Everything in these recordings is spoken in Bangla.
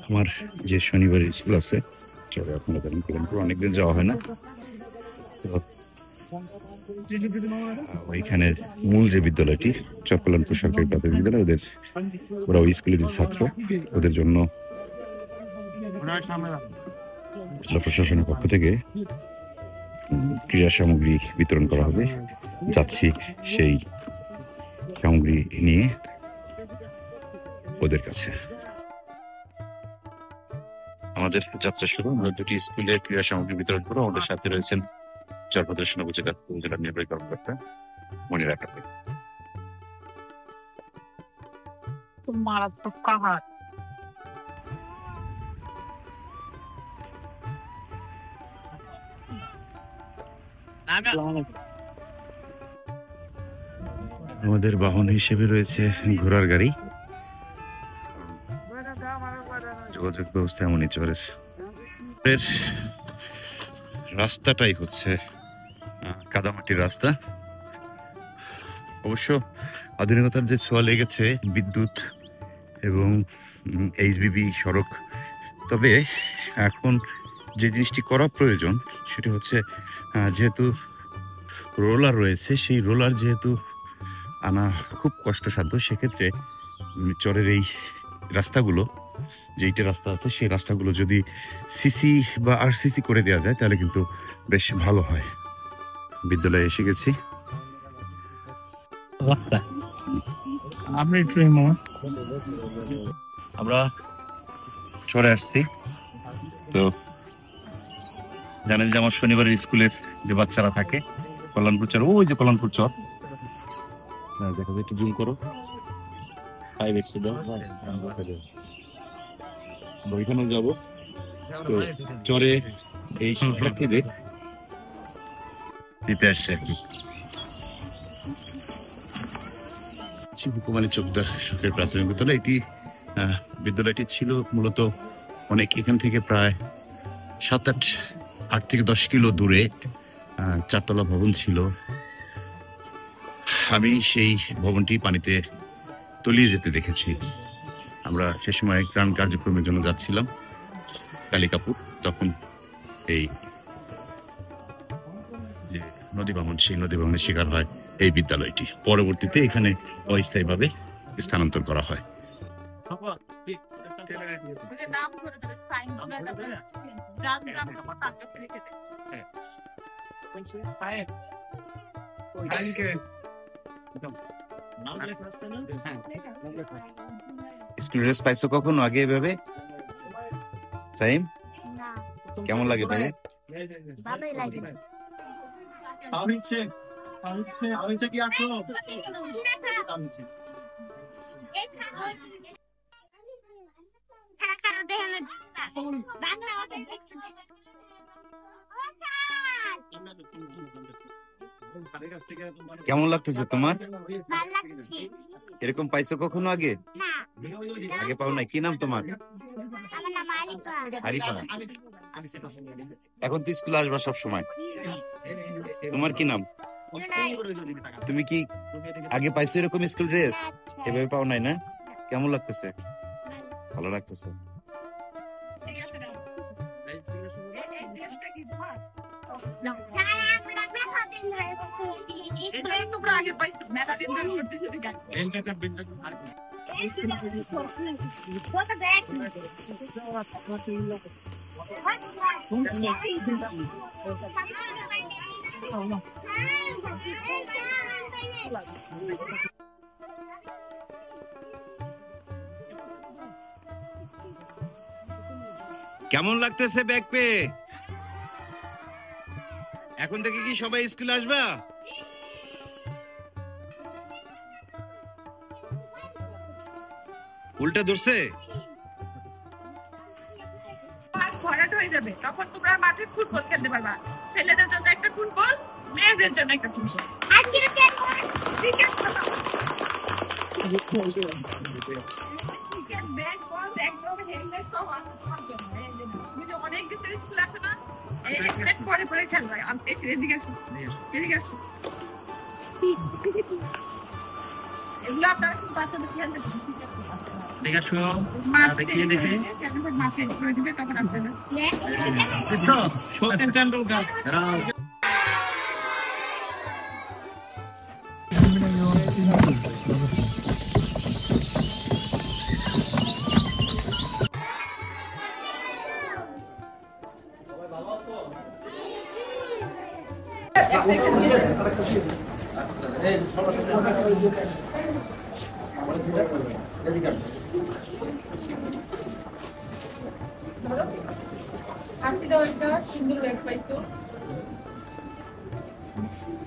আমার যে শনিবার স্কুল আছে আপনারা জানেন অনেকদিন যাওয়া হয় না, ওইখানের মূল যে বিদ্যালয়টি চট্টগ্রামপুর সরকারি প্রাথমিক বিদ্যালয়, ওরা ওই স্কুলের ছাত্র, ওদের জন্য জেলা প্রশাসনের পক্ষ থেকে ক্রীড়া সামগ্রী বিতরণ করা হবে। যাচ্ছি সেই সামগ্রী নিয়ে ওদের কাছে। আমাদের যাত্রা শুরু। আমরা দুটি স্কুলে ক্রীড়া সামগ্রী বিতরণ করবো। আমাদের সাথে রয়েছেন চরপ্রদর্শন উপজেলার নির্বাহী কর্মকর্তা মনিরা কাপড়। মারাত্মক কাহার আমাদের বাহন হিসেবে রয়েছে ঘোড়ার গাড়ি। যোগাযোগ ব্যবস্থা এমনই চলে। রাস্তাটাই হচ্ছে কাদামাটির রাস্তা। অবশ্য আধুনিকতার যে ছোঁয়া লেগেছে, বিদ্যুৎ এবং এইচবিবি সড়ক, তবে এখন যে জিনিসটি করা প্রয়োজন সেটি হচ্ছে যেহেতু রোলার রয়েছে, সেই রোলার যেহেতু আনা খুব কষ্টসাধ্য, সেক্ষেত্রে চরের এই রাস্তাগুলো, যেইটা রাস্তা আছে সেই রাস্তাগুলো যদি সিসি বা আরসিসি করে দেওয়া যায় তাহলে কিন্তু বেশ ভালো হয়। বিদ্যালয়ে এসে গেছি। আমরা চরে আসছি, তো জানেন যে আমার শনিবারের স্কুলের যে বাচ্চারা থাকে কল্যাণপুর চর, ওই যে কল্যাণপুর চর, দেখা যায়, একটু জুম করো, ওইখানে যাবো। তো চরে এই শিক্ষার্থীদের দিতে আসছে আর কি। হুকুমানী চোকদার সরকারি প্রাথমিক বিদ্যালয়। এটি বিদ্যালয়টি ছিল মূলত অনেক, এখান থেকে প্রায় 7-8 থেকে 10 কিলো দূরে 4তলা ভবন ছিল। আমি সেই ভবনটি পানিতে তলিয়ে যেতে দেখেছি। আমরা সে সময় ত্রাণ কার্যক্রমের জন্য যাচ্ছিলাম কালিকাপুর, তখন এই যে নদী ভাঙন, সেই নদী ভাঙনের শিকার হয় এই বিদ্যালয়টি। পরবর্তীতে এখানে অস্থায়ীভাবে স্থানান্তর করা হয়। স্কুল ড্রেস পাইছো কখনো আগে এভাবে? সাইম, কেমন লাগে ভাই? ভালোই লাগে। কেমন লাগতেছে তোমার? এরকম পাইছো কখনো আগে? আগে পাও নাই? কি নাম তোমার? আরিফা। এখন তো স্কুলে আসবা সব সময়। তোমার কি নাম? তুমি কি আগে পাইছো এরকম স্কুল ড্রেস? এভাবে পাও নাই না? কেমন লাগতেছে? ভালো লাগতেছে। কেমন লাগতেছে ব্যাগ পেয়ে? এখন থেকে কি সবাই স্কুলে আসবা? উল্টা ধরছে? ভরাট হয়ে যাবে, তখন তোমরা মাঠে ফুটবল খেলতে পারবা। ছেলেদের জন্য একটা ফুটবল, মেয়েদের জন্য একটা ফুটবল। অনেক দিন স্কুল আসো না, পরে পরে খেলবা। এদিকে আসো, এদিকে আসো। এগুলো আপনারা কিন্তু বাচ্চাদের খেয়াল রাখবেন। ঠিক আছে মাছ দেখিয়ে দেখি যখন মাছ এড করে দিবে তখন আপনারা সচিন টেন্ডুলকার হাসি দাও একটা সুন্দর ব্যাগ পাইছো।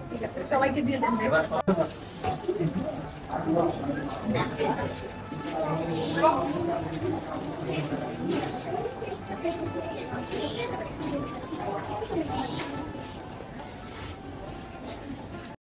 ঠিক আছে সবাইকে দিয়ে দেন।